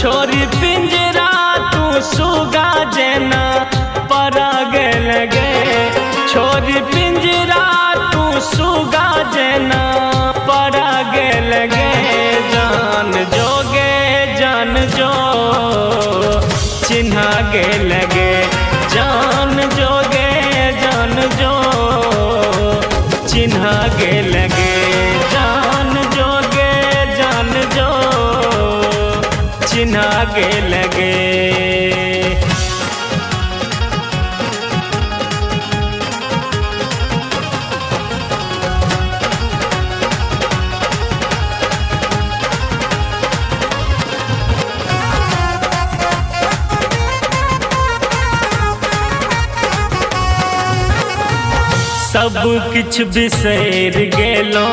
छोरी पिंजरा तू सुगा जेना पराग लगे। छोरी पिंजरा तू सुगा जेना पराग लगे। जान जोगे जान जो चिन्हा गे लगे। जान जोगे जान जो चिन्हा गे लगे। जान जोगे जान जो चिन्हा गे लगे। सब किछ बिसैर गेलो।